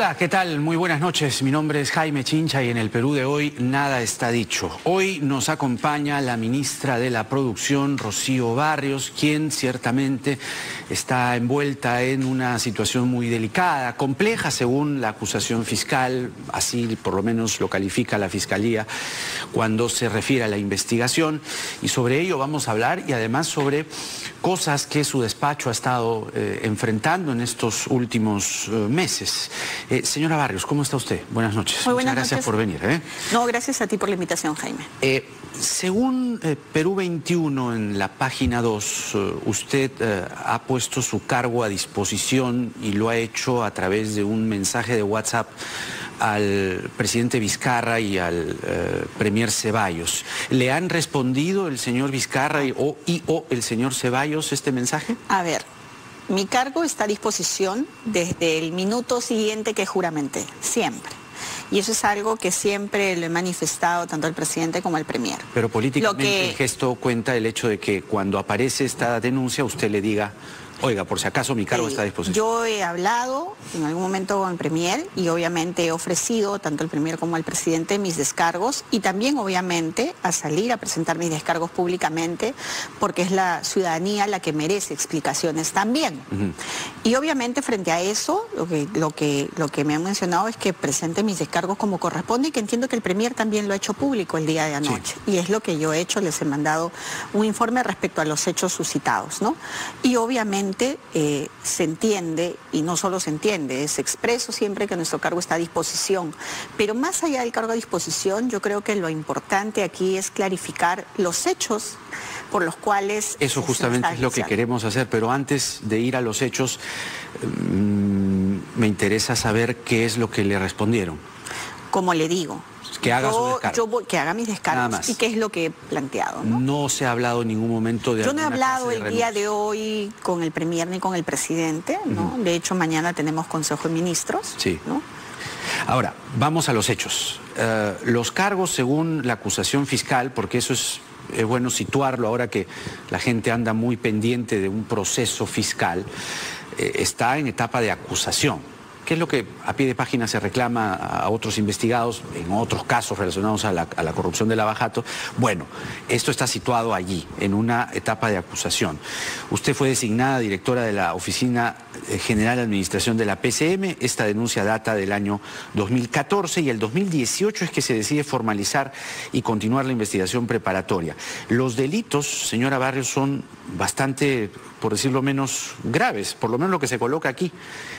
Hola, ¿qué tal? Muy buenas noches. Mi nombre es Jaime Chincha y en el Perú de hoy nada está dicho. Hoy nos acompaña la ministra de la Producción, Rocío Barrios, quien ciertamente está envuelta en una situación muy delicada, compleja según la acusación fiscal, así por lo menos lo califica la Fiscalía cuando se refiere a la investigación. Y sobre ello vamos a hablar y además sobre cosas que su despacho ha estado enfrentando en estos últimos meses. Señora Barrios, ¿cómo está usted? Buenas noches. Muy buenas Muchas gracias por venir. No, gracias a ti por la invitación, Jaime. Según Perú 21, en la página 2, usted ha puesto su cargo a disposición y lo ha hecho a través de un mensaje de WhatsApp al presidente Vizcarra y al premier Ceballos. ¿Le han respondido el señor Vizcarra o el señor Ceballos este mensaje? A ver, mi cargo está a disposición desde el minuto siguiente que juramenté, siempre. Y eso es algo que siempre lo he manifestado tanto al presidente como al premier. Pero políticamente el gesto cuenta el hecho de que cuando aparece esta denuncia usted le diga: oiga, por si acaso mi cargo está a disposición. Yo he hablado en algún momento con el premier y obviamente he ofrecido tanto al premier como al presidente mis descargos y también obviamente a salir a presentar mis descargos públicamente porque es la ciudadanía la que merece explicaciones también. Y obviamente frente a eso lo que me han mencionado es que presente mis descargos como corresponde y que entiendo que el premier también lo ha hecho público el día de anoche. Sí. Y es lo que yo he hecho, les he mandado un informe respecto a los hechos suscitados, ¿no? Y obviamente se entiende, y no solo se entiende, es expreso siempre que nuestro cargo está a disposición. Pero más allá del cargo a disposición, yo creo que lo importante aquí es clarificar los hechos por los cuales... Eso justamente es lo que queremos hacer, pero antes de ir a los hechos, me interesa saber qué es lo que le respondieron. Como le digo, que haga su descargo. Que haga mis descargos y qué es lo que he planteado, ¿no? No se ha hablado en ningún momento de... Yo no he hablado el día de hoy con el premier ni con el presidente, ¿no? De hecho, mañana tenemos Consejo de Ministros. Sí. ¿No? Ahora, vamos a los hechos. Los cargos según la acusación fiscal, porque eso es bueno situarlo ahora que la gente anda muy pendiente de un proceso fiscal, está en etapa de acusación. ¿Qué es lo que a pie de página se reclama a otros investigados en otros casos relacionados a la corrupción de Lavajato? Bueno, esto está situado allí, en una etapa de acusación. Usted fue designada directora de la Oficina General de Administración de la PCM. Esta denuncia data del año 2014 y el 2018 es que se decide formalizar y continuar la investigación preparatoria. Los delitos, señora Barrios, son bastante, por decirlo menos, graves, por lo menos lo que se coloca aquí: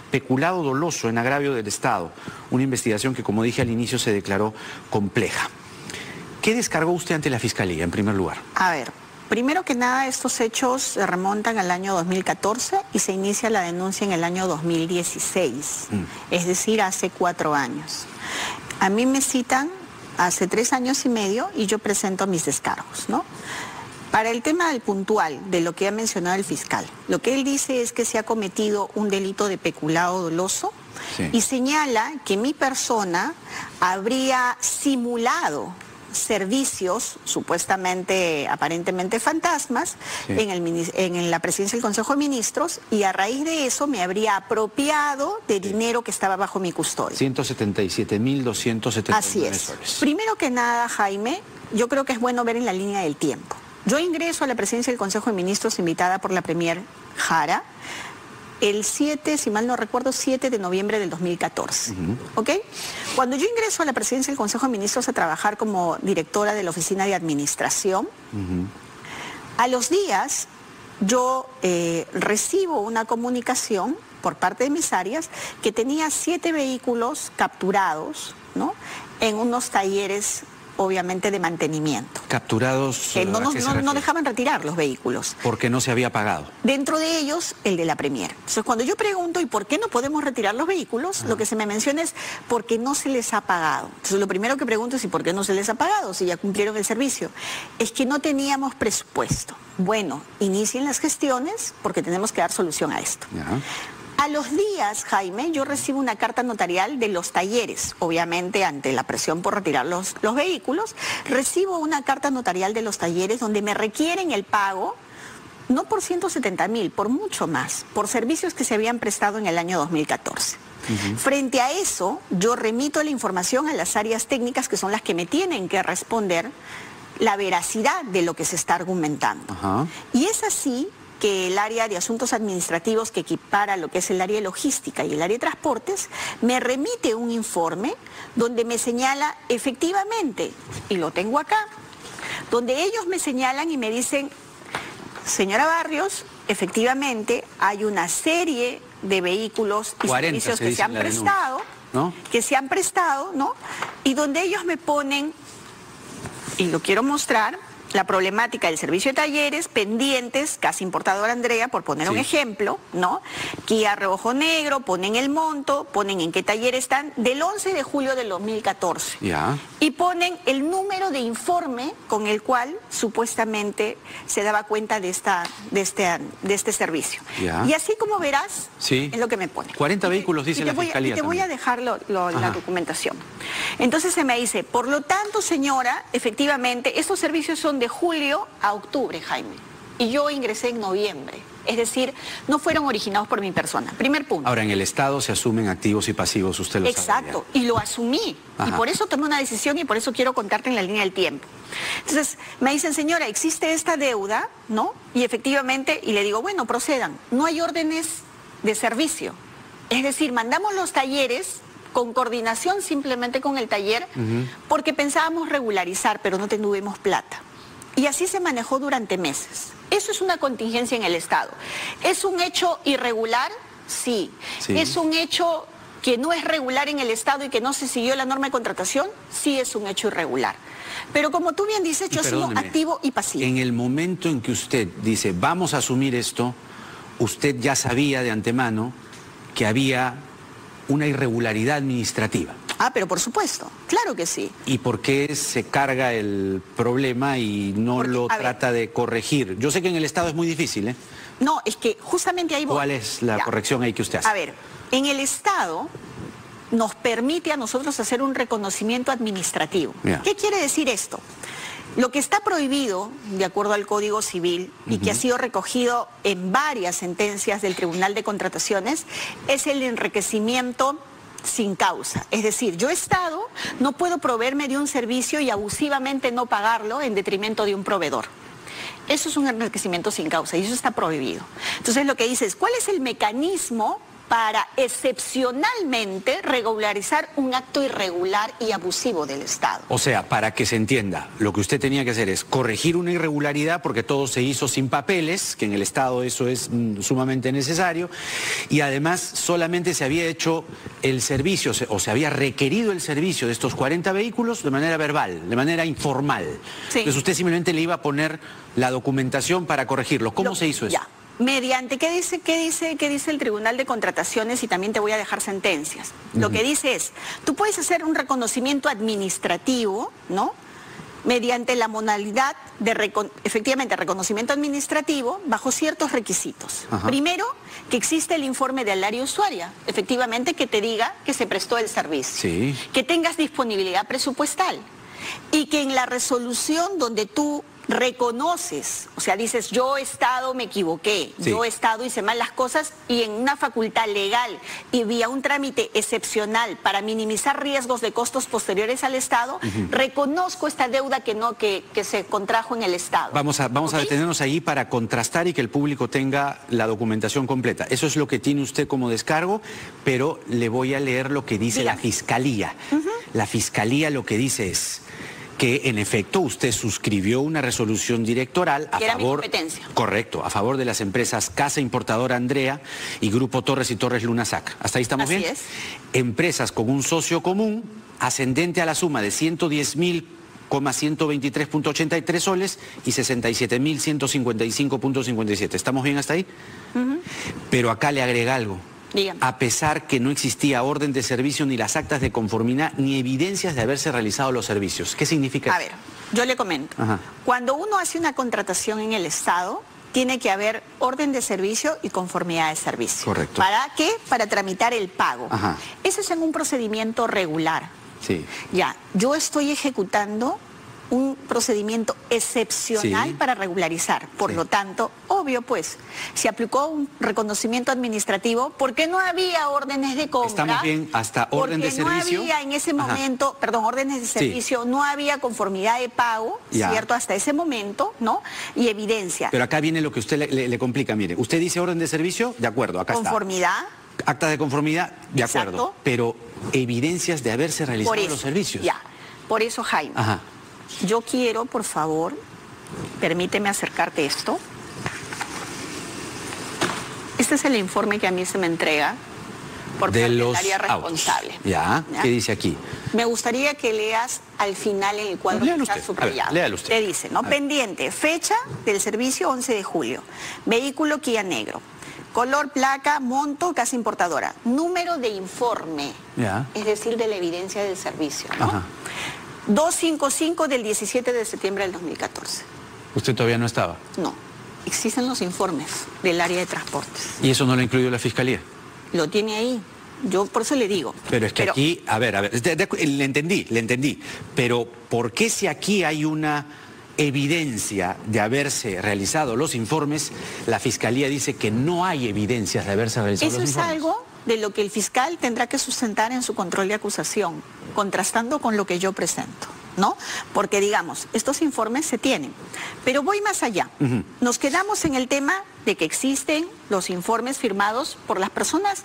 peculado doloso en agravio del Estado, una investigación que, como dije al inicio, se declaró compleja. ¿Qué descargó usted ante la Fiscalía, en primer lugar? A ver, primero que nada, estos hechos se remontan al año 2014 y se inicia la denuncia en el año 2016, es decir, hace 4 años. A mí me citan hace 3 años y medio y yo presento mis descargos, ¿no? Para el tema del puntual, de lo que ha mencionado el fiscal, lo que él dice es que se ha cometido un delito de peculado doloso, sí, y señala que mi persona habría simulado servicios supuestamente, aparentemente fantasmas, sí, en la presidencia del Consejo de Ministros, y a raíz de eso me habría apropiado de dinero que estaba bajo mi custodia. 177.270 Así es. Soles. Primero que nada, Jaime, yo creo que es bueno ver en la línea del tiempo. Yo ingreso a la presidencia del Consejo de Ministros invitada por la premier Jara el 7, si mal no recuerdo, 7 de noviembre del 2014. ¿Ok? Cuando yo ingreso a la presidencia del Consejo de Ministros a trabajar como directora de la Oficina de Administración, a los días yo recibo una comunicación por parte de mis áreas que tenía 7 vehículos capturados, ¿no?, en unos talleres, obviamente, de mantenimiento. Capturados. Que no dejaban retirar los vehículos. Porque no se había pagado. Dentro de ellos, el de la premier. Entonces, cuando yo pregunto, ¿y por qué no podemos retirar los vehículos? Lo que se me menciona es porque no se les ha pagado. Entonces, lo primero que pregunto es, ¿y por qué no se les ha pagado? Si ya cumplieron el servicio. Es que no teníamos presupuesto. Bueno, inicien las gestiones porque tenemos que dar solución a esto. A los días, Jaime, yo recibo una carta notarial de los talleres, obviamente ante la presión por retirar los vehículos, recibo una carta notarial de los talleres donde me requieren el pago No por 170.000, por mucho más, por servicios que se habían prestado en el año 2014. Frente a eso, yo remito la información a las áreas técnicas que son las que me tienen que responder la veracidad de lo que se está argumentando. Y es así que el área de asuntos administrativos, que equipara lo que es el área de logística y el área de transportes, me remite un informe donde me señala efectivamente, y lo tengo acá, donde ellos me señalan y me dicen: señora Barrios, efectivamente hay una serie de vehículos y servicios que se han prestado, ¿no? Y donde ellos me ponen, y lo quiero mostrar, la problemática del servicio de talleres pendientes, Casa Importadora Andrea, por poner un ejemplo, ¿no? Kia Reojo Negro, ponen el monto, ponen en qué taller están, del 11 de julio del 2014. Y ponen el número de informe con el cual supuestamente se daba cuenta de este servicio. Y así como verás, es lo que me pone. 40 vehículos, dice la Fiscalía. Y te voy a dejar la documentación. Entonces se me dice: por lo tanto, señora, efectivamente, estos servicios son de julio a octubre, Jaime. Y yo ingresé en noviembre. Es decir, no fueron originados por mi persona. Primer punto. Ahora, en el Estado se asumen activos y pasivos, usted lo sabe. Exacto, y lo asumí. Y por eso tomé una decisión y por eso quiero contarte en la línea del tiempo. Entonces, me dicen: señora, existe esta deuda, ¿no? Y efectivamente, y le digo: bueno, procedan. No hay órdenes de servicio. Es decir, mandamos los talleres con coordinación simplemente con el taller, porque pensábamos regularizar, pero no tuvimos plata. Y así se manejó durante meses. Eso es una contingencia en el Estado. ¿Es un hecho irregular? Sí. ¿Es un hecho que no es regular en el Estado y que no se siguió la norma de contratación? Sí, es un hecho irregular. Pero como tú bien dices, yo soy activo y pasivo. En el momento en que usted dice: vamos a asumir esto, usted ya sabía de antemano que había una irregularidad administrativa. Pero por supuesto, claro que sí. ¿Y por qué se carga el problema y no lo trata de corregir? Yo sé que en el Estado es muy difícil, ¿eh? No, es que justamente ahí voy. ¿Cuál es la corrección ahí que usted hace? A ver, en el Estado nos permite a nosotros hacer un reconocimiento administrativo. ¿Qué quiere decir esto? Lo que está prohibido, de acuerdo al Código Civil, y que ha sido recogido en varias sentencias del Tribunal de Contrataciones, es el enriquecimiento sin causa. Es decir, yo Estado no puedo proveerme de un servicio y abusivamente no pagarlo en detrimento de un proveedor. Eso es un enriquecimiento sin causa y eso está prohibido. Entonces lo que dice es: ¿cuál es el mecanismo para excepcionalmente regularizar un acto irregular y abusivo del Estado? O sea, para que se entienda, lo que usted tenía que hacer es corregir una irregularidad porque todo se hizo sin papeles, que en el Estado eso es sumamente necesario, y además solamente se había hecho el servicio, o se había requerido el servicio de estos 40 vehículos de manera verbal, de manera informal. Entonces usted simplemente le iba a poner la documentación para corregirlo. ¿Cómo se hizo eso? Mediante, ¿qué dice el Tribunal de Contrataciones? Y también te voy a dejar sentencias. Lo que dice es: tú puedes hacer un reconocimiento administrativo, ¿no? Mediante la modalidad de, efectivamente, reconocimiento administrativo bajo ciertos requisitos. Primero, que existe el informe del área usuaria, efectivamente, que te diga que se prestó el servicio. Que tengas disponibilidad presupuestal. Y que en la resolución donde tú reconoces, o sea, dices: yo Estado me equivoqué, yo Estado hice mal las cosas, y en una facultad legal y vía un trámite excepcional para minimizar riesgos de costos posteriores al Estado, reconozco esta deuda que se contrajo en el Estado. Vamos a detenernos ahí para contrastar y que el público tenga la documentación completa. Eso es lo que tiene usted como descargo, pero le voy a leer lo que dice la Fiscalía. La Fiscalía lo que dice es que en efecto usted suscribió una resolución directoral a favor, correcto, a favor de las empresas Casa Importadora Andrea y Grupo Torres y Torres Lunasac. ¿Hasta ahí estamos bien? Así es. Empresas con un socio común ascendente a la suma de 110.123.83 soles y 67.155.57. ¿Estamos bien hasta ahí? Pero acá le agrega algo. Dígame. A pesar que no existía orden de servicio, ni las actas de conformidad, ni evidencias de haberse realizado los servicios. ¿Qué significa eso? A ver, yo le comento. Cuando uno hace una contratación en el Estado, tiene que haber orden de servicio y conformidad de servicio. Correcto. ¿Para qué? Para tramitar el pago. Eso es en un procedimiento regular. Sí. Ya, yo estoy ejecutando un procedimiento excepcional Sí. para regularizar. Por Sí. lo tanto, obvio pues, se aplicó un reconocimiento administrativo porque no había órdenes de compra. Estamos bien hasta orden de servicio. Porque no había en ese momento, perdón, órdenes de Sí. servicio, no había conformidad de pago, Ya. ¿cierto? Hasta ese momento, ¿no? Y evidencia. Pero acá viene lo que usted le complica, mire. Usted dice orden de servicio, de acuerdo, acá Conformidad. está. Acta de conformidad, de Exacto. acuerdo. Pero evidencias de haberse realizado Por eso, los servicios. ya. Por eso, Jaime, Ajá. yo quiero, por favor, permíteme acercarte esto. Este es el informe que a mí se me entrega por De parte los del área autos. responsable. Ya. ¿Qué dice aquí? Me gustaría que leas al final en el cuadro Léalo que está usted. subrayado. A ver, léalo usted. Te dice, ¿no? A ver. Pendiente, fecha del servicio 11 de julio. Vehículo Kia negro. Color, placa, monto, casa importadora. Número de informe. Ya. Es decir, de la evidencia del servicio, ¿no? Ajá. 255 del 17 de septiembre del 2014. Usted todavía no estaba. No, existen los informes del área de transportes. Y eso no lo incluyó la fiscalía. Lo tiene ahí. Yo por eso le digo. Pero es que aquí, a ver, le entendí. Pero ¿por qué si aquí hay una evidencia de haberse realizado los informes, la fiscalía dice que no hay evidencias de haberse realizado Eso los es informes? algo de lo que el fiscal tendrá que sustentar en su control de acusación, contrastando con lo que yo presento, ¿no? Porque digamos, estos informes se tienen. Pero voy más allá. Nos quedamos en el tema de que existen los informes firmados por las personas,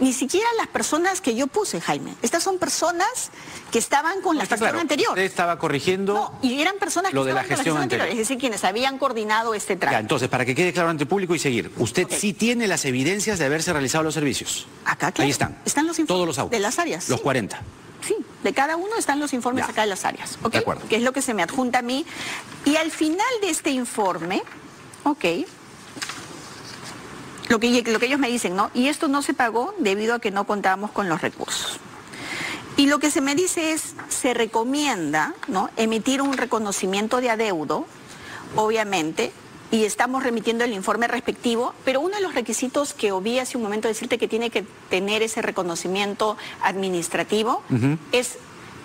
ni siquiera las personas que yo puse, Jaime. Estas son personas que estaban con la Está gestión claro, anterior. usted estaba corrigiendo No, y eran personas que lo de la estaban con la gestión anterior. es decir, quienes habían coordinado este Ya, trámite. entonces, para que quede claro ante el público y seguir, usted Ok. sí tiene las evidencias de haberse realizado los servicios. Acá, claro. Ahí están. Están los informes Todos los autos. de las áreas. Los sí. 40. Sí, de cada uno están los informes Ya. acá de las áreas, ¿ok? De acuerdo. Que es lo que se me adjunta a mí. Y al final de este informe, ¿ok? Lo que ellos me dicen, ¿no? Y esto no se pagó debido a que no contábamos con los recursos. Y lo que se me dice es, se recomienda, ¿no?, emitir un reconocimiento de adeudo, obviamente, y estamos remitiendo el informe respectivo, pero uno de los requisitos que obvié hace un momento decirte que tiene que tener ese reconocimiento administrativo es,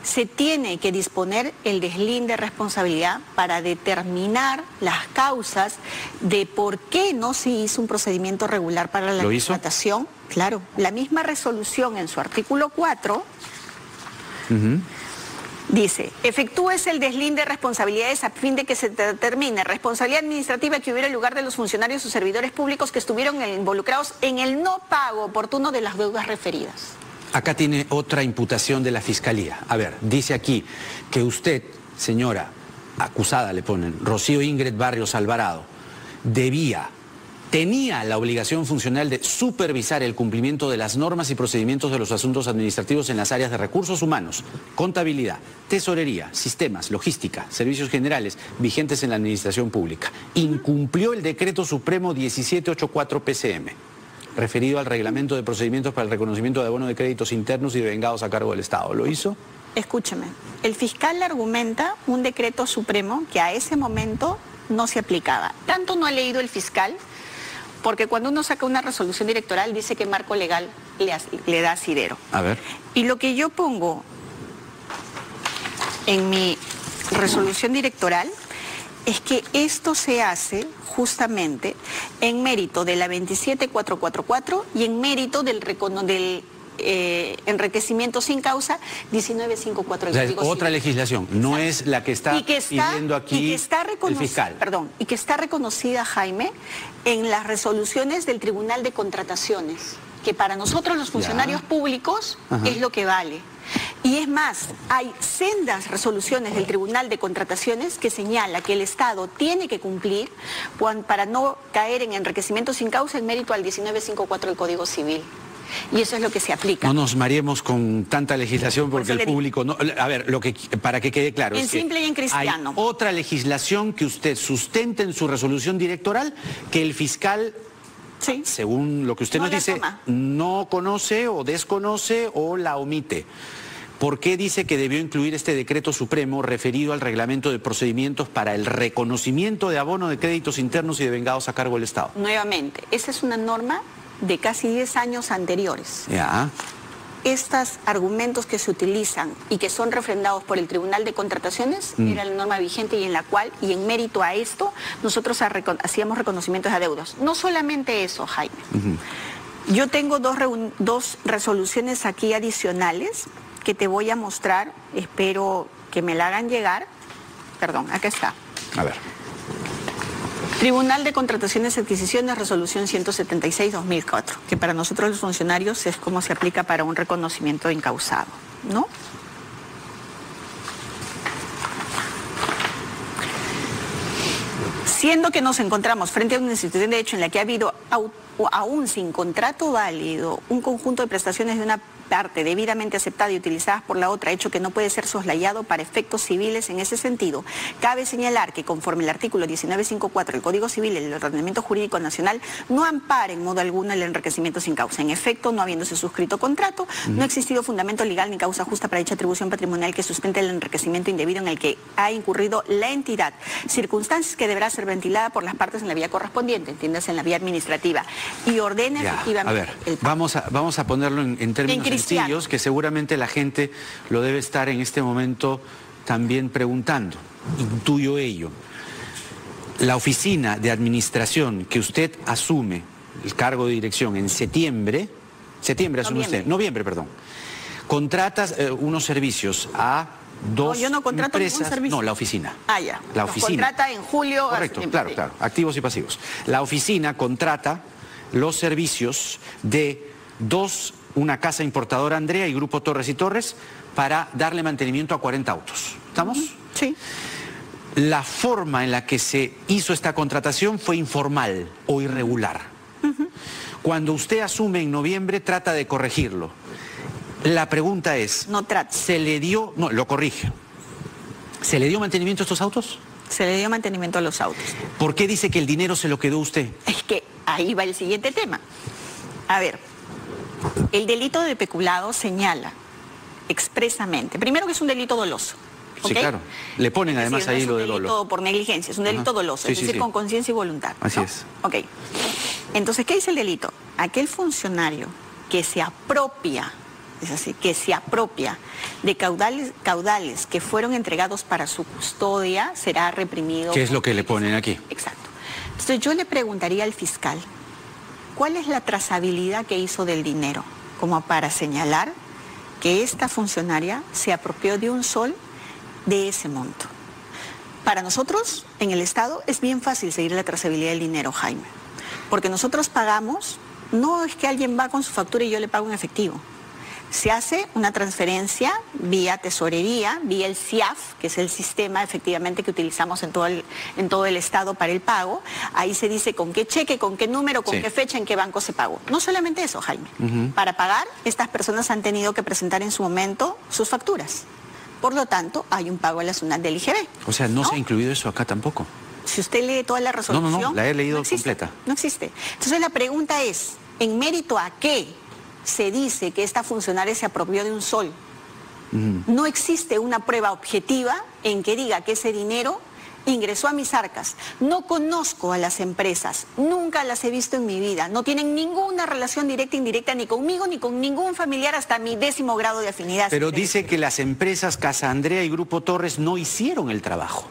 se tiene que disponer el deslinde de responsabilidad para determinar las causas de por qué no se hizo un procedimiento regular para la ¿Lo hizo? contratación. Claro, la misma resolución en su artículo 4 dice, efectúese el deslinde de responsabilidades a fin de que se determine responsabilidad administrativa que hubiera en lugar de los funcionarios o servidores públicos que estuvieron involucrados en el no pago oportuno de las deudas referidas. Acá tiene otra imputación de la fiscalía. A ver, dice aquí que usted, señora acusada, le ponen, Rocío Ingrid Barrios Alvarado, tenía la obligación funcional de supervisar el cumplimiento de las normas y procedimientos de los asuntos administrativos en las áreas de recursos humanos, contabilidad, tesorería, sistemas, logística, servicios generales vigentes en la administración pública. Incumplió el decreto supremo 1784 PCM, referido al reglamento de procedimientos para el reconocimiento de abono de créditos internos y de vengados a cargo del Estado. ¿Lo hizo? Escúcheme, el fiscal argumenta un decreto supremo que a ese momento no se aplicaba. Tanto no ha leído el fiscal, porque cuando uno saca una resolución directoral dice que marco legal le da asidero. A ver. Y lo que yo pongo en mi resolución directoral es que esto se hace justamente en mérito de la 27444 y en mérito del enriquecimiento sin causa 1954 O del sea, es Código otra Civil. legislación, no es la que está pidiendo aquí el fiscal. Perdón, y que está reconocida, Jaime, en las resoluciones del Tribunal de Contrataciones, que para nosotros los funcionarios públicos es lo que vale. Y es más, hay sendas resoluciones del Tribunal de Contrataciones que señala que el Estado tiene que cumplir para no caer en enriquecimiento sin causa en mérito al 1954 del Código Civil. Y eso es lo que se aplica. No nos mareemos con tanta legislación porque el público no... A ver, para que quede claro... En es que simple y en cristiano. hay otra legislación que usted sustenta en su resolución directoral que el fiscal... Sí. Según lo que usted No nos la dice, toma. no conoce o desconoce o la omite. ¿Por qué dice que debió incluir este decreto supremo referido al reglamento de procedimientos para el reconocimiento de abono de créditos internos y de vengados a cargo del Estado? Nuevamente, esa es una norma de casi 10 años anteriores. Ya. estos argumentos que se utilizan y que son refrendados por el Tribunal de Contrataciones era la norma vigente y en la cual, y en mérito a esto, nosotros hacíamos reconocimientos de adeudos. No solamente eso, Jaime. Yo tengo dos resoluciones aquí adicionales que te voy a mostrar, espero que me la hagan llegar. Perdón, acá está. A ver. Tribunal de Contrataciones y Adquisiciones, resolución 176-2004, que para nosotros los funcionarios es como se aplica para un reconocimiento de incausado, ¿no? Siendo que nos encontramos frente a una institución de derecho en la que ha habido, aún sin contrato válido, un conjunto de prestaciones de una parte debidamente aceptada y utilizadas por la otra, hecho que no puede ser soslayado para efectos civiles en ese sentido, cabe señalar que conforme el artículo 1954 del Código Civil y el Ordenamiento Jurídico Nacional no ampara en modo alguno el enriquecimiento sin causa. En efecto, no habiéndose suscrito contrato, no ha existido fundamento legal ni causa justa para dicha atribución patrimonial que sustente el enriquecimiento indebido en el que ha incurrido la entidad, circunstancias que deberá ser ventilada por las partes en la vía correspondiente, entiéndase en la vía administrativa, y ordena efectivamente. A ver, vamos a ponerlo en términos sencillos, que seguramente la gente lo debe estar en este momento también preguntando. Intuyo ello. La oficina de administración que usted asume, el cargo de dirección, en noviembre, perdón, contratas unos servicios a dos yo no contrato empresas. Ningún servicio. No, la oficina. Ah, ya. La oficina. Contrata en julio. Correcto, claro, activos y pasivos. La oficina contrata los servicios de una casa importadora Andrea y Grupo Torres y Torres para darle mantenimiento a 40 autos. ¿Estamos? Sí. La forma en la que se hizo esta contratación fue informal o irregular. Cuando usted asume en noviembre, trata de corregirlo. La pregunta es... No trata. lo corrige. ¿Se le dio mantenimiento a estos autos? Se le dio mantenimiento a los autos. ¿Por qué dice que el dinero se lo quedó usted? Es que ahí va el siguiente tema. A ver, el delito de peculado señala expresamente, primero que es un delito doloso. ¿Okay? Sí, claro. Le ponen además ahí lo de dolo. Es un delito por negligencia, es un delito doloso, es decir, con conciencia y voluntad. Así es. Ok. Entonces, ¿qué dice el delito? Aquel funcionario que se apropia, es así, que se apropia de caudales que fueron entregados para su custodia, será reprimido. ¿Qué es lo que le ponen aquí? Exacto. Entonces, yo le preguntaría al fiscal, ¿cuál es la trazabilidad que hizo del dinero? Como para señalar que esta funcionaria se apropió de un sol de ese monto. Para nosotros, en el Estado, es bien fácil seguir la trazabilidad del dinero, Jaime. Porque nosotros pagamos, no es que alguien va con su factura y yo le pago en efectivo. Se hace una transferencia vía tesorería, vía el CIAF, que es el sistema efectivamente que utilizamos en todo el Estado para el pago. Ahí se dice con qué cheque, con qué número, con qué fecha, en qué banco se pagó. No solamente eso, Jaime. Para pagar, estas personas han tenido que presentar en su momento sus facturas. Por lo tanto, hay un pago a la SUNAT del IGB. O sea, ¿no se ha incluido eso acá tampoco? Si usted lee toda la resolución... No, la he leído completa. No existe. Entonces la pregunta es, ¿en mérito a qué se dice que esta funcionaria se apropió de un sol? No existe una prueba objetiva en que diga que ese dinero ingresó a mis arcas. No conozco a las empresas, nunca las he visto en mi vida. No tienen ninguna relación directa e indirecta ni conmigo ni con ningún familiar hasta mi 10º grado de afinidad. Pero dice que las empresas Casa Andrea y Grupo Torres no hicieron el trabajo.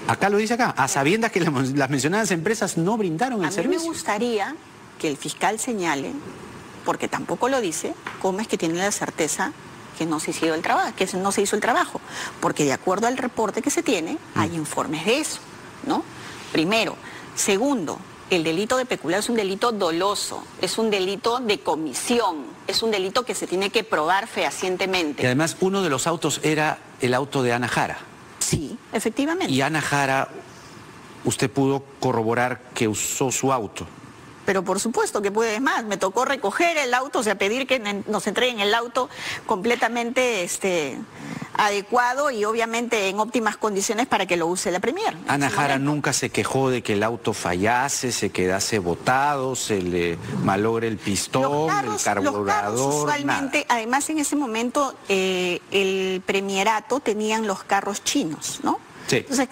Acá lo dice acá, a sabiendas que las mencionadas empresas no brindaron el servicio. A mí me gustaría que el fiscal señale, porque tampoco lo dice, cómo es que tiene la certeza que no se hizo el trabajo, porque de acuerdo al reporte que se tiene, hay informes de eso, ¿no? Primero. Segundo, el delito de peculado es un delito doloso, es un delito de comisión, es un delito que se tiene que probar fehacientemente. Y además uno de los autos era el auto de Ana Jara. Sí, efectivamente. Y Ana Jara, usted pudo corroborar que usó su auto. Pero por supuesto que puede más, me tocó recoger el auto, o sea, pedir que nos entreguen el auto completamente adecuado y obviamente en óptimas condiciones para que lo use la Premier. Ana Jara nunca se quejó de que el auto fallase, se quedase botado, se le malogre el pistón, el carburador. Los carros usualmente, nada. Además en ese momento el Premierato tenían los carros chinos, ¿no? Sí. Entonces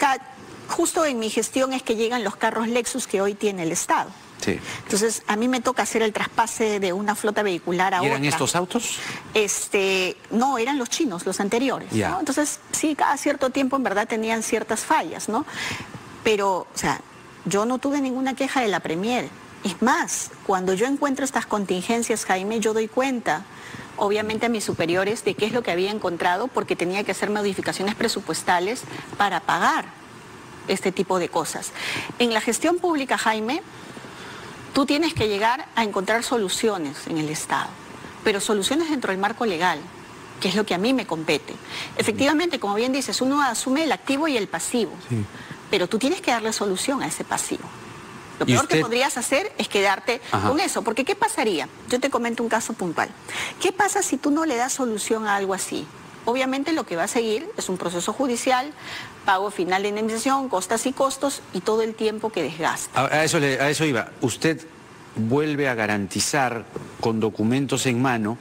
justo en mi gestión es que llegan los carros Lexus que hoy tiene el Estado. Sí. Entonces, a mí me toca hacer el traspase de una flota vehicular a otra. ¿Y eran estos autos? No, eran los chinos, los anteriores, Ya. ¿no? Entonces, sí, cada cierto tiempo en verdad tenían ciertas fallas, ¿no? Pero, o sea, yo no tuve ninguna queja de la Premier. Es más, cuando yo encuentro estas contingencias, Jaime, yo doy cuenta, obviamente a mis superiores, de qué es lo que había encontrado, porque tenía que hacer modificaciones presupuestales para pagar este tipo de cosas. En la gestión pública, Jaime, tú tienes que llegar a encontrar soluciones en el Estado, pero soluciones dentro del marco legal, que es lo que a mí me compete. Efectivamente, como bien dices, uno asume el activo y el pasivo, Sí. pero tú tienes que darle solución a ese pasivo. Lo peor que podrías hacer es quedarte con eso, porque ¿qué pasaría? Yo te comento un caso puntual. ¿Qué pasa si tú no le das solución a algo así? Obviamente lo que va a seguir es un proceso judicial, pago final de indemnización, costas y costos y todo el tiempo que desgasta. A eso iba. Usted vuelve a garantizar con documentos en mano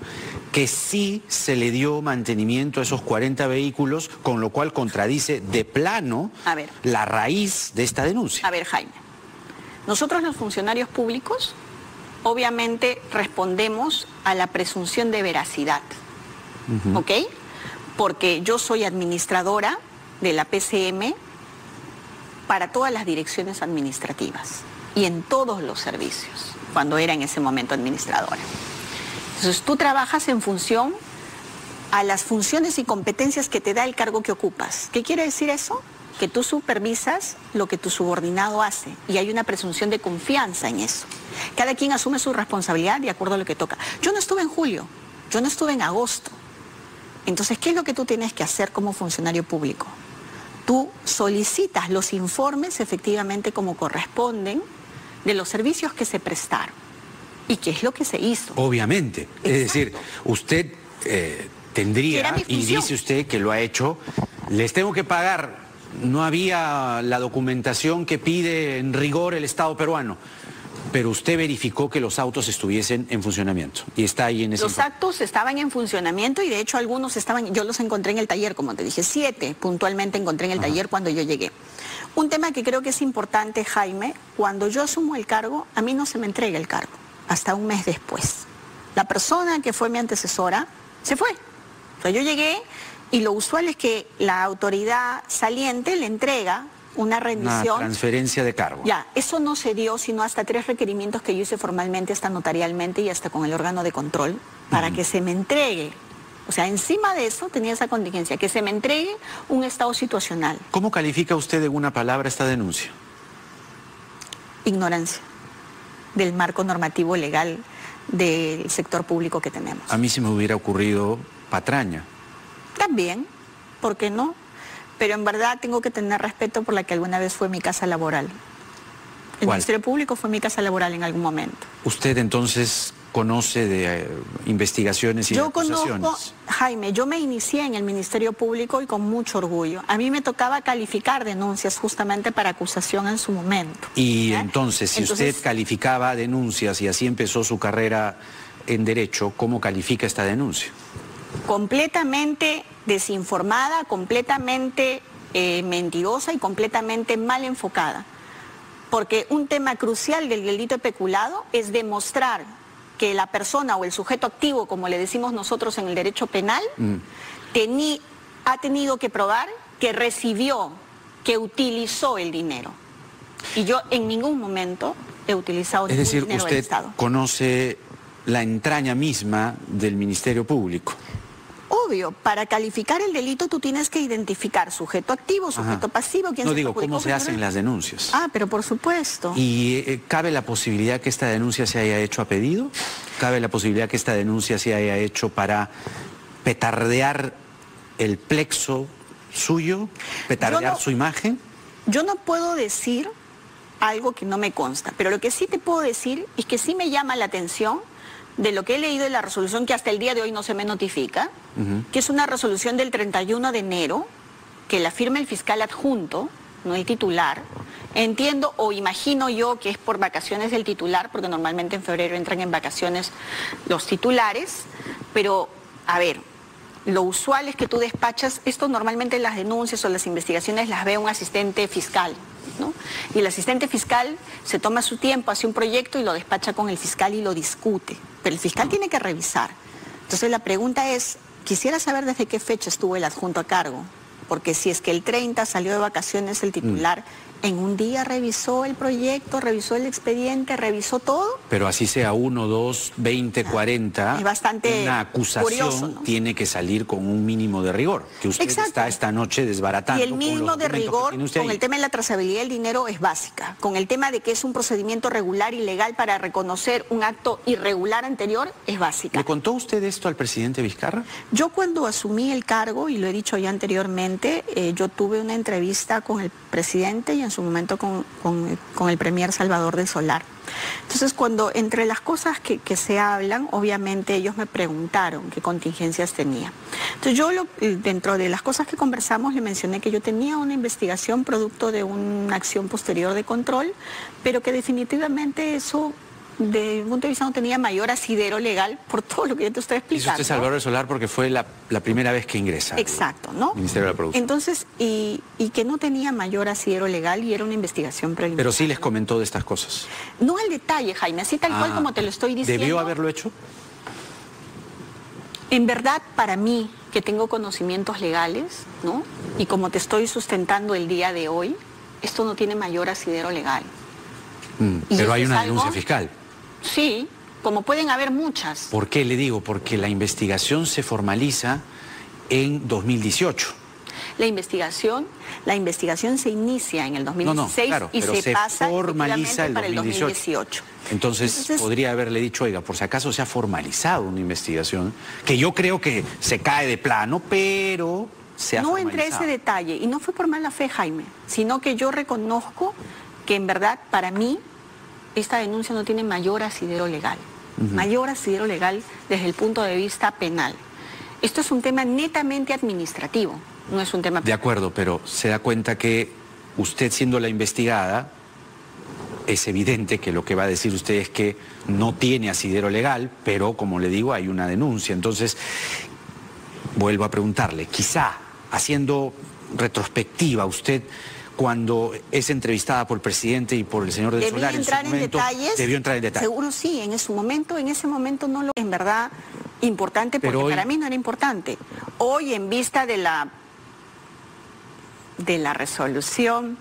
que sí se le dio mantenimiento a esos 40 vehículos, con lo cual contradice de plano la raíz de esta denuncia. A ver, Jaime, nosotros los funcionarios públicos obviamente respondemos a la presunción de veracidad, ¿ok? Porque yo soy administradora de la PCM para todas las direcciones administrativas y en todos los servicios, cuando era en ese momento administradora. Entonces tú trabajas en función a las funciones y competencias que te da el cargo que ocupas. ¿Qué quiere decir eso? Que tú supervisas lo que tu subordinado hace y hay una presunción de confianza en eso. Cada quien asume su responsabilidad de acuerdo a lo que toca. Yo no estuve en julio, yo no estuve en agosto. Entonces, ¿qué es lo que tú tienes que hacer como funcionario público? Tú solicitas los informes efectivamente como corresponden de los servicios que se prestaron. ¿Y qué es lo que se hizo? Obviamente. Exacto. Es decir, usted tendría, y dice usted que lo ha hecho, les tengo que pagar. No había la documentación que pide en rigor el Estado peruano, pero usted verificó que los autos estuviesen en funcionamiento y está ahí en ese Los actos estaban en funcionamiento y de hecho algunos estaban, yo los encontré en el taller, como te dije, 7 puntualmente encontré en el taller cuando yo llegué. Un tema que creo que es importante, Jaime, cuando yo asumo el cargo, a mí no se me entrega el cargo, hasta un mes después. La persona que fue mi antecesora se fue. O sea, yo llegué y lo usual es que la autoridad saliente le entrega una rendición. Una transferencia de cargo. Ya, eso no se dio sino hasta 3 requerimientos que yo hice formalmente, hasta notarialmente y hasta con el órgano de control, para que se me entregue. O sea, encima de eso tenía esa contingencia, que se me entregue un estado situacional. ¿Cómo califica usted en una palabra esta denuncia? Ignorancia del marco normativo legal del sector público que tenemos. A mí se me hubiera ocurrido patraña. También, ¿por qué no? Pero en verdad tengo que tener respeto por la que alguna vez fue mi casa laboral. El Ministerio Público fue mi casa laboral en algún momento. ¿Usted entonces conoce de investigaciones y de acusaciones? Yo conozco, Jaime, yo me inicié en el Ministerio Público y con mucho orgullo. A mí me tocaba calificar denuncias justamente para acusación en su momento. Y entonces, si usted calificaba denuncias y así empezó su carrera en Derecho, ¿cómo califica esta denuncia? Completamente desinformada, completamente mentirosa y completamente mal enfocada. Porque un tema crucial del delito de peculado es demostrar que la persona o el sujeto activo, como le decimos nosotros en el derecho penal, ha tenido que probar que recibió, que utilizó el dinero. Y yo en ningún momento he utilizado ningún dinero del Estado. Es decir, usted conoce la entraña misma del Ministerio Público. Obvio, para calificar el delito tú tienes que identificar sujeto activo, sujeto pasivo. ¿Quién no digo, ¿cómo se hacen las denuncias? Ah, pero por supuesto. ¿Y cabe la posibilidad que esta denuncia se haya hecho a pedido? ¿Cabe la posibilidad que esta denuncia se haya hecho para petardear el plexo suyo? ¿Petardear su imagen? Yo no puedo decir algo que no me consta, pero lo que sí te puedo decir es que sí me llama la atención de lo que he leído en la resolución que hasta el día de hoy no se me notifica, que es una resolución del 31 de enero, que la firma el fiscal adjunto, no el titular. Entiendo o imagino yo que es por vacaciones del titular, porque normalmente en febrero entran en vacaciones los titulares, pero, a ver, lo usual es que tú despachas, esto normalmente las denuncias o las investigaciones las ve un asistente fiscal, ¿no? Y el asistente fiscal se toma su tiempo, hace un proyecto y lo despacha con el fiscal y lo discute. Pero el fiscal tiene que revisar. Entonces la pregunta es, quisiera saber desde qué fecha estuvo el adjunto a cargo. Porque si es que el 30 salió de vacaciones el titular, en un día revisó el proyecto, revisó el expediente, revisó todo. Pero así sea 1, 2, 20, 40, es bastante una acusación curioso, ¿no? tiene que salir con un mínimo de rigor, que usted está esta noche desbaratando. Y el mínimo de rigor con el tema de la trazabilidad del dinero es básica. Con el tema de que es un procedimiento regular y legal para reconocer un acto irregular anterior es básica. ¿Le contó usted esto al presidente Vizcarra? Yo cuando asumí el cargo, y lo he dicho ya anteriormente, yo tuve una entrevista con el presidente y en su momento con el premier Salvador del Solar. Entonces, cuando entre las cosas que se hablan, obviamente ellos me preguntaron qué contingencias tenía. Entonces, yo dentro de las cosas que conversamos le mencioné que yo tenía una investigación producto de una acción posterior de control, pero que definitivamente eso, de mi punto de vista, no tenía mayor asidero legal por todo lo que yo te estoy explicando. Dice usted Salvador del Solar porque fue la primera vez que ingresa. Exacto, ¿no? Ministerio de la Producción. Entonces, y que no tenía mayor asidero legal y era una investigación preliminar. Pero sí les comentó de estas cosas. No al detalle, Jaime, así tal cual como te lo estoy diciendo. ¿Debió haberlo hecho? En verdad, para mí, que tengo conocimientos legales, ¿no? Y como te estoy sustentando el día de hoy, esto no tiene mayor asidero legal. Pero hay una denuncia fiscal. Sí, como pueden haber muchas. ¿Por qué le digo? Porque la investigación se formaliza en 2018. La investigación se inicia en el 2016 claro, y se pasa formaliza para el 2018. Entonces, podría haberle dicho, oiga, por si acaso se ha formalizado una investigación, que yo creo que se cae de plano, pero se ha formalizado. No entré ese detalle, y no fue por mala fe, Jaime, sino que yo reconozco que en verdad, para mí, esta denuncia no tiene mayor asidero legal. Mayor asidero legal desde el punto de vista penal. Esto es un tema netamente administrativo, no es un tema... De acuerdo, pero se da cuenta que usted siendo la investigada, es evidente que lo que va a decir usted es que no tiene asidero legal, pero como le digo, hay una denuncia. Entonces, vuelvo a preguntarle, quizá haciendo retrospectiva, usted cuando es entrevistada por el presidente y por el señor del Solar en su momento, debió entrar en detalles. Seguro sí, en ese momento no lo... En verdad, importante, porque hoy, para mí no era importante. Hoy, en vista de la resolución,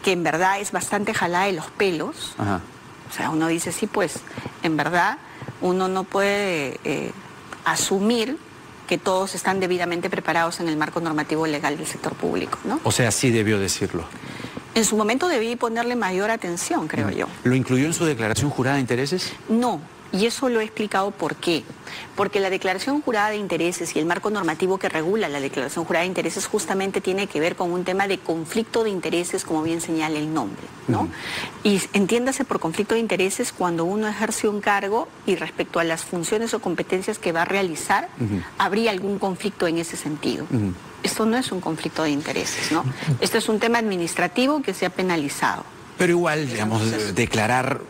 que en verdad es bastante jalada de los pelos, o sea, uno dice, sí, pues, en verdad, uno no puede asumir que todos están debidamente preparados en el marco normativo legal del sector público, ¿no? O sea, sí debió decirlo. En su momento debí ponerle mayor atención, creo yo. ¿Lo incluyó en su declaración jurada de intereses? No, y eso lo he explicado por qué. Porque la declaración jurada de intereses y el marco normativo que regula la declaración jurada de intereses justamente tiene que ver con un tema de conflicto de intereses, como bien señala el nombre, ¿no? Y entiéndase por conflicto de intereses cuando uno ejerce un cargo y respecto a las funciones o competencias que va a realizar, habría algún conflicto en ese sentido. Esto no es un conflicto de intereses, ¿no? Esto es un tema administrativo que se ha penalizado. Pero igual, digamos, declarar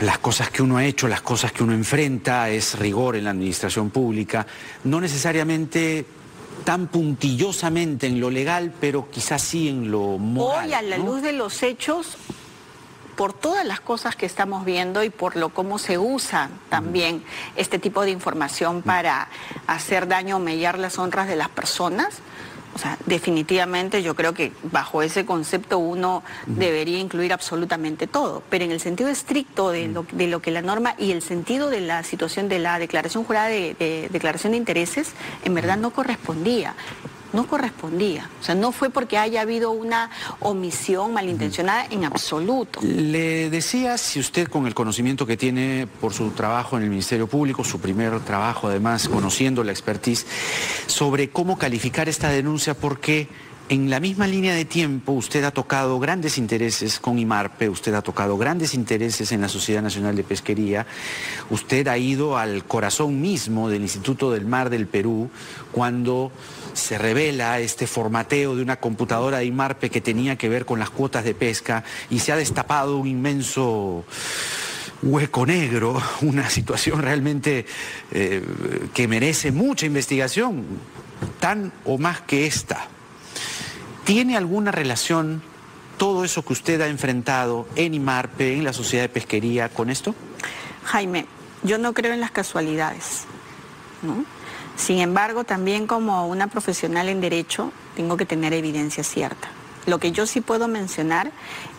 las cosas que uno ha hecho, las cosas que uno enfrenta, es rigor en la administración pública, no necesariamente tan puntillosamente en lo legal, pero quizás sí en lo moral. Hoy, a la luz de los hechos, por todas las cosas que estamos viendo y por lo cómo se usa también este tipo de información para hacer daño o mellar las honras de las personas, o sea, definitivamente yo creo que bajo ese concepto uno debería incluir absolutamente todo, pero en el sentido estricto de lo que la norma y el sentido de la situación de la declaración jurada de declaración de intereses, en verdad no correspondía. No correspondía, o sea, no fue porque haya habido una omisión malintencionada en absoluto. Le decía, si usted con el conocimiento que tiene por su trabajo en el Ministerio Público, su primer trabajo además, conociendo la expertise, sobre cómo calificar esta denuncia, porque en la misma línea de tiempo usted ha tocado grandes intereses con IMARPE, usted ha tocado grandes intereses en la Sociedad Nacional de Pesquería, usted ha ido al corazón mismo del Instituto del Mar del Perú cuando se revela este formateo de una computadora de IMARPE que tenía que ver con las cuotas de pesca y se ha destapado un inmenso hueco negro, una situación realmente que merece mucha investigación, tan o más que esta. ¿Tiene alguna relación todo eso que usted ha enfrentado en IMARPE, en la Sociedad de Pesquería, con esto? Jaime, yo no creo en las casualidades, ¿no? Sin embargo, también como una profesional en Derecho, tengo que tener evidencia cierta. Lo que yo sí puedo mencionar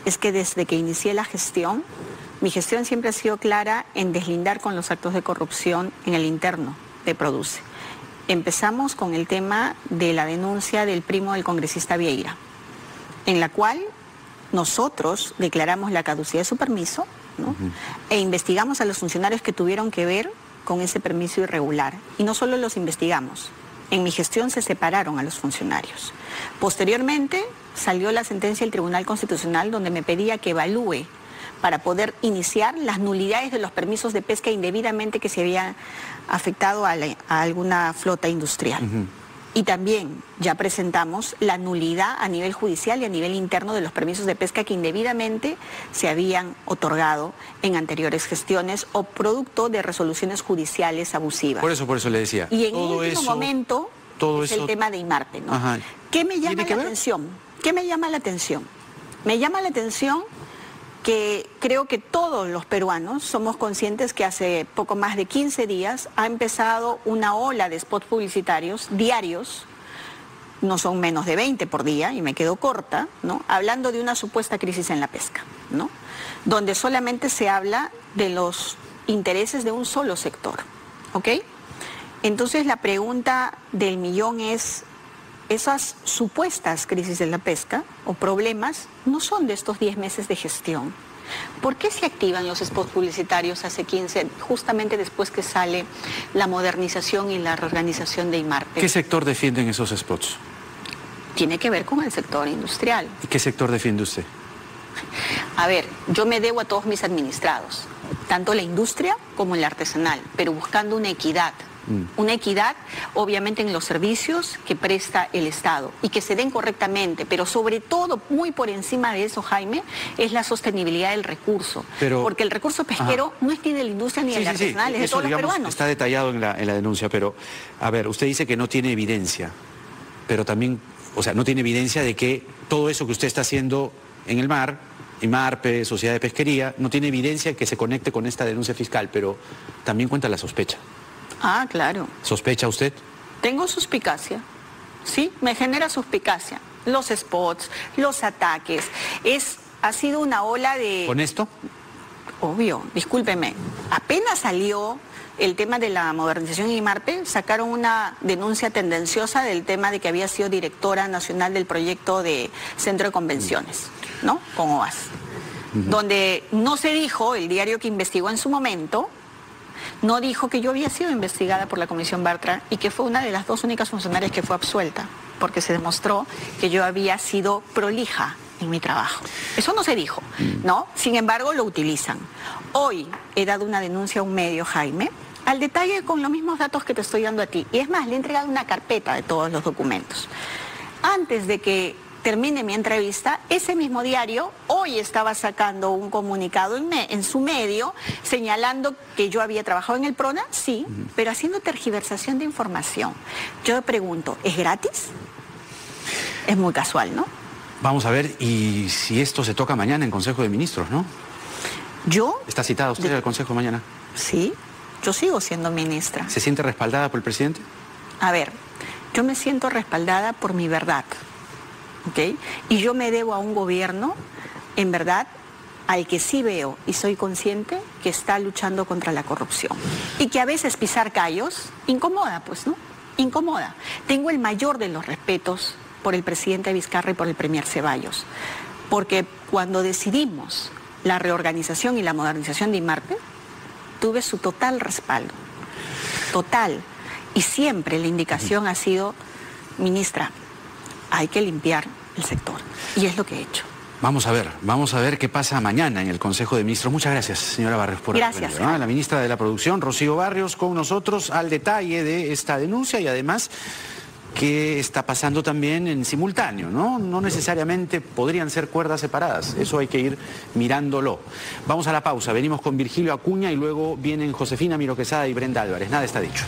es que desde que inicié la gestión, mi gestión siempre ha sido clara en deslindar con los actos de corrupción en el interno de Produce. Empezamos con el tema de la denuncia del primo del congresista Vieira, en la cual nosotros declaramos la caducidad de su permiso, ¿no? E investigamos a los funcionarios que tuvieron que ver con ese permiso irregular. Y no solo los investigamos, en mi gestión se separaron a los funcionarios. Posteriormente salió la sentencia del Tribunal Constitucional donde me pedía que evalúe para poder iniciar las nulidades de los permisos de pesca indebidamente que se habían afectado a alguna flota industrial. Y también ya presentamos la nulidad a nivel judicial y a nivel interno de los permisos de pesca que indebidamente se habían otorgado en anteriores gestiones o producto de resoluciones judiciales abusivas. Por eso le decía. Y en el último momento es el tema de IMARPE, ¿no? Ajá. ¿Qué me llama la atención? ¿Qué me llama la atención? Me llama la atención que creo que todos los peruanos somos conscientes que hace poco más de 15 días ha empezado una ola de spots publicitarios diarios, no son menos de 20 por día, y me quedo corta, ¿no? Hablando de una supuesta crisis en la pesca, ¿no? Donde solamente se habla de los intereses de un solo sector, ¿ok? Entonces la pregunta del millón es, esas supuestas crisis de la pesca o problemas no son de estos 10 meses de gestión. ¿Por qué se activan los spots publicitarios hace 15, justamente después que sale la modernización y la reorganización de IMARPE? ¿Qué sector defienden esos spots? Tiene que ver con el sector industrial. ¿Y qué sector defiende usted? A ver, yo me debo a todos mis administrados, tanto la industria como el artesanal, pero buscando una equidad. Una equidad, obviamente, en los servicios que presta el Estado y que se den correctamente, pero sobre todo, muy por encima de eso, Jaime, es la sostenibilidad del recurso. Porque el recurso pesquero no es ni de la industria ni del artesanal, es de todos los peruanos. Está detallado en la denuncia, pero, a ver, usted dice que no tiene evidencia, pero también, o sea, no tiene evidencia de que todo eso que usted está haciendo en el mar, IMARPE, Sociedad de Pesquería, no tiene evidencia que se conecte con esta denuncia fiscal, pero también cuenta la sospecha. Ah, claro. ¿Sospecha usted? Tengo suspicacia, sí, me genera suspicacia. Los spots, los ataques, ha sido una ola de... ¿Con esto? Obvio, discúlpeme, apenas salió el tema de la modernización en IMARPE, sacaron una denuncia tendenciosa del tema de que había sido directora nacional del proyecto de Centro de Convenciones, ¿no? Con OAS. Donde no se dijo, el diario que investigó en su momento, no dijo que yo había sido investigada por la Comisión Bartra y que fue una de las 2 únicas funcionarias que fue absuelta, porque se demostró que yo había sido prolija en mi trabajo. Eso no se dijo, ¿no? Sin embargo, lo utilizan. Hoy he dado una denuncia a un medio, Jaime, al detalle con los mismos datos que te estoy dando a ti. Y es más, le he entregado una carpeta de todos los documentos. Antes de que termine mi entrevista, ese mismo diario hoy estaba sacando un comunicado en su medio señalando que yo había trabajado en el PRONA, sí, pero haciendo tergiversación de información. Yo pregunto, ¿es gratis? Es muy casual, ¿no? Vamos a ver, y si esto se toca mañana en Consejo de Ministros, ¿no? ¿Yo? ¿Está citada usted al Consejo mañana? Sí, yo sigo siendo ministra. ¿Se siente respaldada por el presidente? A ver, yo me siento respaldada por mi verdad. ¿Okay? Y yo me debo a un gobierno, en verdad, al que sí veo y soy consciente que está luchando contra la corrupción. Y que a veces pisar callos incomoda, pues, ¿no? Incomoda. Tengo el mayor de los respetos por el presidente Vizcarra y por el premier Ceballos. Porque cuando decidimos la reorganización y la modernización de IMARPE, tuve su total respaldo. Total. Y siempre la indicación ha sido, ministra, hay que limpiar el sector. Y es lo que he hecho. Vamos a ver qué pasa mañana en el Consejo de Ministros. Muchas gracias, señora Barrios, por haber venido, ¿no? La ministra de la Producción, Rocío Barrios, con nosotros al detalle de esta denuncia y además qué está pasando también en simultáneo, ¿no? No necesariamente podrían ser cuerdas separadas, eso hay que ir mirándolo. Vamos a la pausa, venimos con Virgilio Acuña y luego vienen Josefina Miro Quesada y Brenda Álvarez. Nada está dicho.